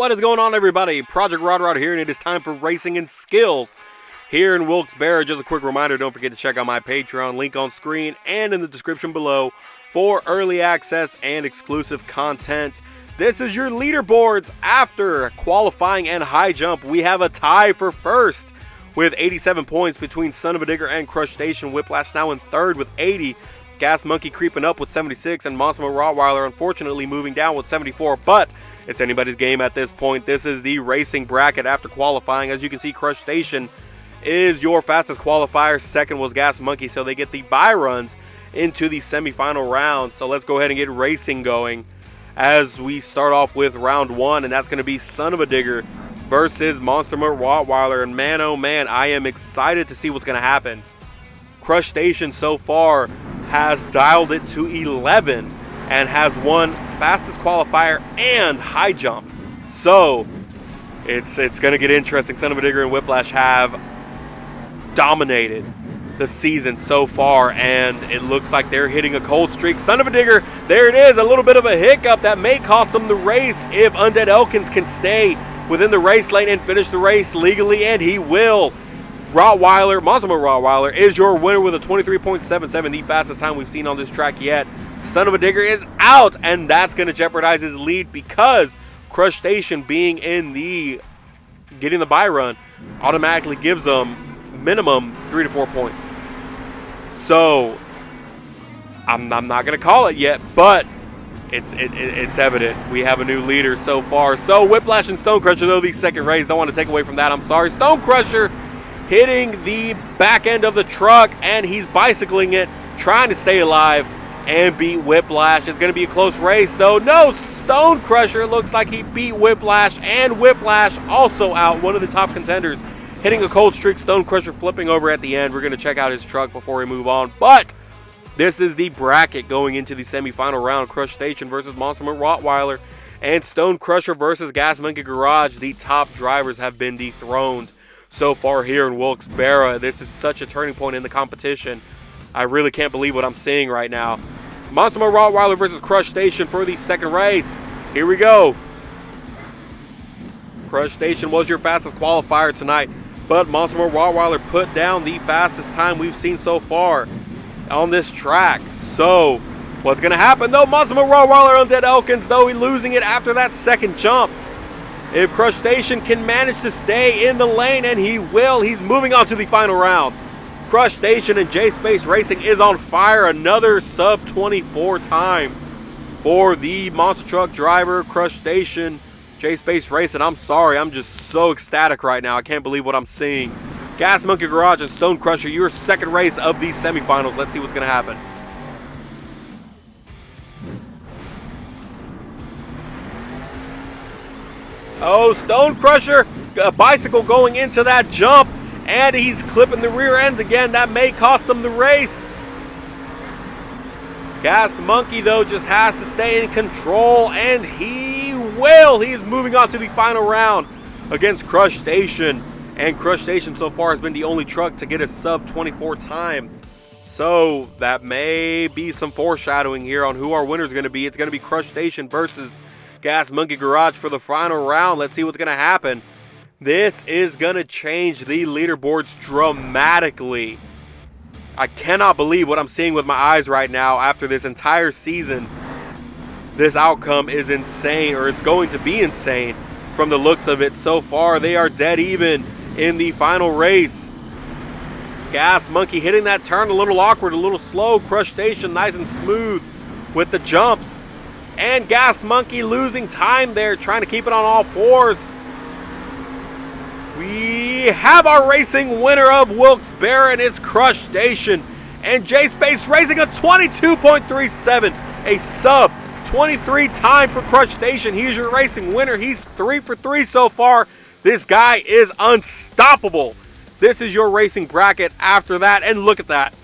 What is going on, everybody? Project Rod here, and it is time for Racing and Skills here in Wilkes-Barre. Just a quick reminder, don't forget to check out my Patreon, link on screen and in the description below for early access and exclusive content. This is your leaderboards after qualifying and high jump. We have a tie for first with 87 points between Son of a Digger and Crush Station. Whiplash now in third with 80. Gas Monkey creeping up with 76, and Monster Rottweiler unfortunately moving down with 74, but it's anybody's game at this point. This is the racing bracket after qualifying. As you can see, Crush Station is your fastest qualifier. Second was Gas Monkey, so they get the bye runs into the semifinal round. So let's go ahead and get racing going as we start off with round one, and that's going to be Son of a Digger versus Monster Rottweiler. And man, oh man, I am excited to see what's going to happen. Crush Station so far has dialed it to 11 and has won fastest qualifier and high jump. So it's going to get interesting. Son of a Digger and Whiplash have dominated the season so far, and it looks like they're hitting a cold streak. Son of a Digger, there it is, a little bit of a hiccup that may cost them the race if Undead Elkins can stay within the race lane and finish the race legally, and he will. Rottweiler, Monster Rottweiler is your winner with a 23.77, the fastest time we've seen on this track yet. Son of a Digger is out, and that's going to jeopardize his lead because Crush Station being in the getting the bye run automatically gives them minimum 3 to 4 points. So I'm not going to call it yet, but it's evident we have a new leader so far. So Whiplash and Stone Crusher, though, the second race, don't want to take away from that. I'm sorry. Stone Crusher hitting the back end of the truck, and he's bicycling it, trying to stay alive and beat Whiplash. It's going to be a close race, though. No, Stone Crusher looks like he beat Whiplash, and Whiplash also out, one of the top contenders, hitting a cold streak. Stone Crusher flipping over at the end. We're going to check out his truck before we move on, but this is the bracket going into the semifinal round. Crush Station versus Monster Rottweiler and Stone Crusher versus Gas Monkey Garage. The top drivers have been dethroned so far here in Wilkes-Barre. This is such a turning point in the competition. I really can't believe what I'm seeing right now. Monster Rottweiler versus Crush Station for the second race. Here we go. Crush Station was your fastest qualifier tonight, but Monster Rottweiler put down the fastest time we've seen so far on this track. So what's going to happen, though? Monster Rottweiler Undead Elkins, though, he's losing it after that second jump. If Crush Station can manage to stay in the lane, and he will, he's moving on to the final round. Crush Station and J-Space Racing is on fire. Another sub-24 time for the monster truck driver, Crush Station, J-Space Racing. I'm sorry, I'm just so ecstatic right now. I can't believe what I'm seeing. Gas Monkey Garage and Stone Crusher, your second race of these semifinals. Let's see what's going to happen. Oh, Stone Crusher, a bicycle going into that jump, and he's clipping the rear ends again. That may cost him the race. Gas Monkey, though, just has to stay in control, and he will. He's moving on to the final round against Crush Station, and Crush Station so far has been the only truck to get a sub-24 time. So that may be some foreshadowing here on who our winner is going to be. It's going to be Crush Station versus Gas Monkey Garage for the final round. Let's see what's going to happen. This is going to change the leaderboards dramatically. I cannot believe what I'm seeing with my eyes right now after this entire season. This outcome is insane, or it's going to be insane from the looks of it. So far, they are dead even in the final race. Gas Monkey hitting that turn a little awkward, a little slow. Crush Station nice and smooth with the jumps. And Gas Monkey losing time there, trying to keep it on all fours. We have our racing winner of Wilkes-Barre, and it's Crush Station. And J-Space Racing a 22.37, a sub-23 time for Crush Station. He's your racing winner. He's 3 for 3 so far. This guy is unstoppable. This is your racing bracket after that, and look at that.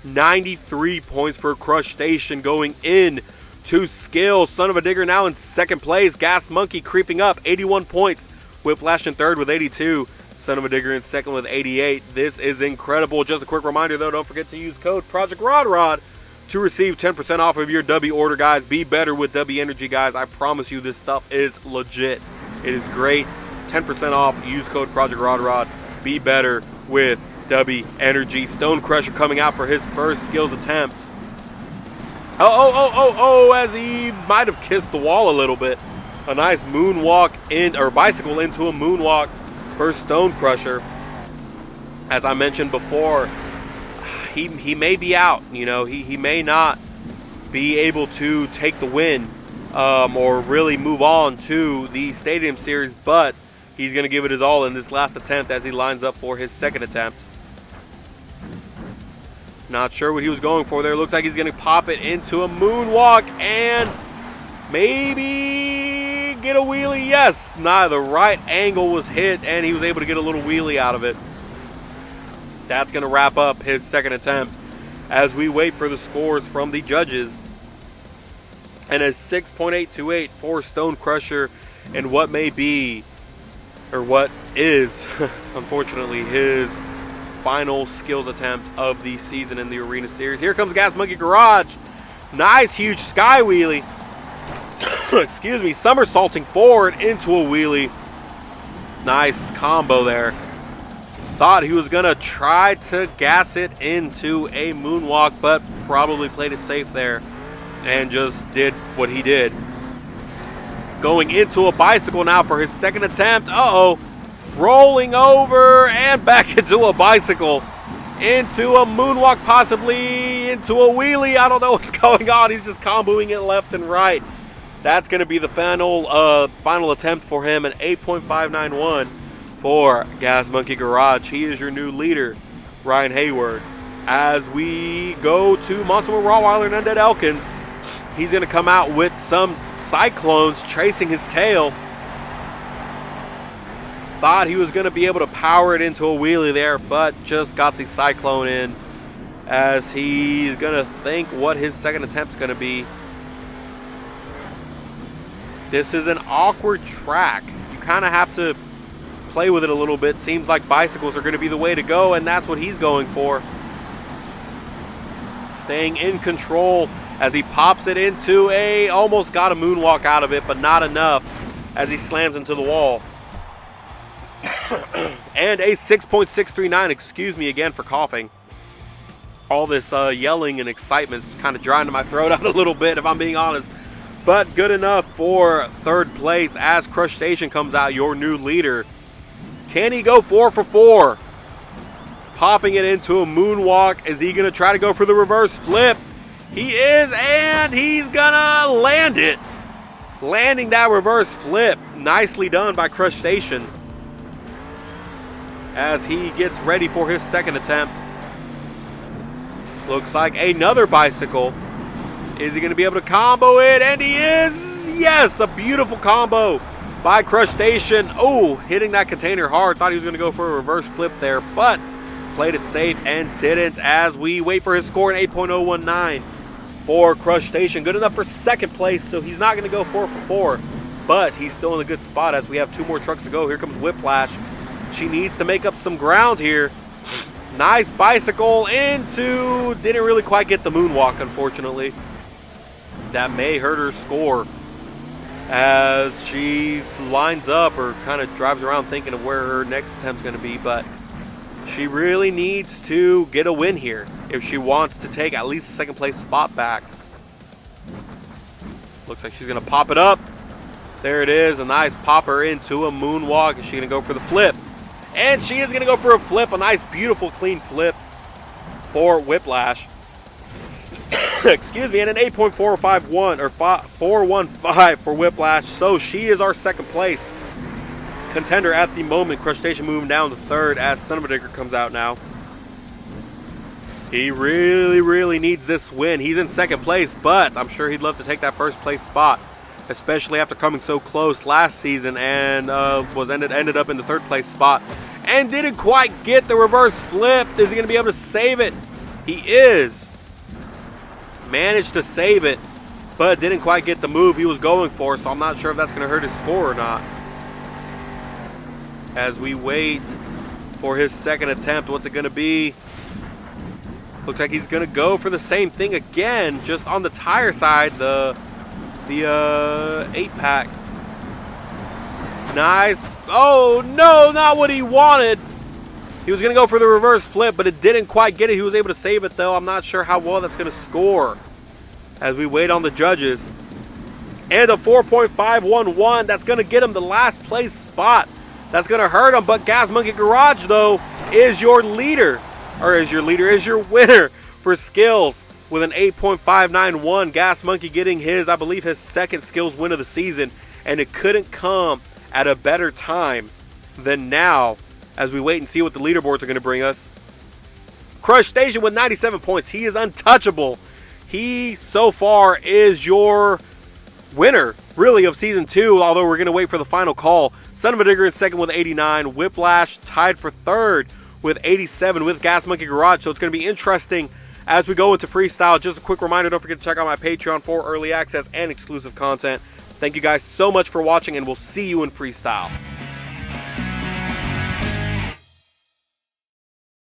93 points for Crush Station going in to Skills. Son of a Digger now in second place. Gas Monkey creeping up, 81 points. Whiplash in third with 82. Son of a Digger in second with 88. This is incredible. Just a quick reminder, though, don't forget to use code Project Rod to receive 10% off of your W order, guys. Be better with W Energy, guys. I promise you this stuff is legit. It is great. 10% off. Use code Project Rod Rod. Be better with W Energy. Stone Crusher coming out for his first skills attempt. Oh, as he might have kissed the wall a little bit. A nice moonwalk or bicycle into a moonwalk for Stone Crusher. As I mentioned before, he may be out. You know, he may not be able to take the win or really move on to the Stadium Series, but he's going to give it his all in this last attempt as he lines up for his second attempt. Not sure what he was going for there. Looks like he's going to pop it into a moonwalk and maybe get a wheelie. Yes, the right angle was hit and he was able to get a little wheelie out of it. That's going to wrap up his second attempt as we wait for the scores from the judges. And a 6.828 for Stone Crusher and what may be, or what is, unfortunately, his final skills attempt of the season in the Arena Series. Here comes Gas Monkey Garage. Nice, huge sky wheelie. Excuse me, somersaulting forward into a wheelie. Nice combo there. Thought he was going to try to gas it into a moonwalk, but probably played it safe there and just did what he did. Going into a bicycle now for his second attempt. Rolling over and back into a bicycle. Into a moonwalk, possibly into a wheelie. I don't know what's going on. He's just comboing it left and right. That's going to be the final attempt for him, an 8.591 for Gas Monkey Garage. He is your new leader, Ryan Hayward. As we go to Monster Rottweiler and Undead Elkins, he's going to come out with some Cyclones chasing his tail. Thought he was going to be able to power it into a wheelie there, but just got the Cyclone in as he's going to think what his second attempt is going to be. This is an awkward track. You kind of have to play with it a little bit. Seems like bicycles are going to be the way to go, and that's what he's going for. Staying in control as he pops it into almost got a moonwalk out of it, but not enough as he slams into the wall. And a 6.639, excuse me again for coughing. All this yelling and excitement's kind of drying my throat out a little bit, if I'm being honest. But good enough for third place as Crush Station comes out, your new leader. Can he go 4 for 4? Popping it into a moonwalk. Is he going to try to go for the reverse flip? He is, and he's going to land it. Landing that reverse flip. Nicely done by Crush Station. As he gets ready for his second attempt. Looks like another bicycle. Is he going to be able to combo it? And he is! Yes, a beautiful combo by Crush Station. Oh, hitting that container hard. Thought he was going to go for a reverse flip there, but played it safe and didn't as we wait for his score, an 8.019 for Crush Station. Good enough for second place, so he's not going to go 4 for 4, but he's still in a good spot as we have 2 more trucks to go. Here comes Whiplash. She needs to make up some ground here. Nice bicycle into, didn't really quite get the moonwalk, unfortunately. That may hurt her score as she lines up or kind of drives around thinking of where her next attempt is going to be, but she really needs to get a win here if she wants to take at least a second place spot back. Looks like she's going to pop it up. There it is, a nice popper into a moonwalk. Is she going to go for the flip? And she is going to go for a flip, a nice, beautiful, clean flip for Whiplash. Excuse me, and an 8.451 or 415 for Whiplash. So she is our second place contender at the moment. Crush Station moving down to third as Son of a Digger comes out now. He really, really needs this win. He's in second place, but I'm sure he'd love to take that first place spot, especially after coming so close last season and ended up in the third place spot and didn't quite get the reverse flip. Is he going to be able to save it? He is. Managed to save it, but didn't quite get the move he was going for, so I'm not sure if that's going to hurt his score or not. As we wait for his second attempt, what's it going to be? Looks like he's going to go for the same thing again, just on the tire side, the 8-pack. Nice. Oh, no, not what he wanted. He was going to go for the reverse flip, but it didn't quite get it. He was able to save it, though. I'm not sure how well that's going to score as we wait on the judges. And a 4.511. That's going to get him the last place spot. That's going to hurt him, but Gas Monkey Garage, though, is your leader. Or is your winner for skills with an 8.591. Gas Monkey getting his, I believe, his second skills win of the season. And it couldn't come at a better time than now as we wait and see what the leaderboards are going to bring us. Crush Station with 97 points. He is untouchable. He, so far, is your winner, really, of Season 2, although we're going to wait for the final call. Son of a Digger in second with 89. Whiplash tied for third with 87 with Gas Monkey Garage. So it's going to be interesting as we go into Freestyle. Just a quick reminder, don't forget to check out my Patreon for early access and exclusive content. Thank you guys so much for watching, and we'll see you in Freestyle.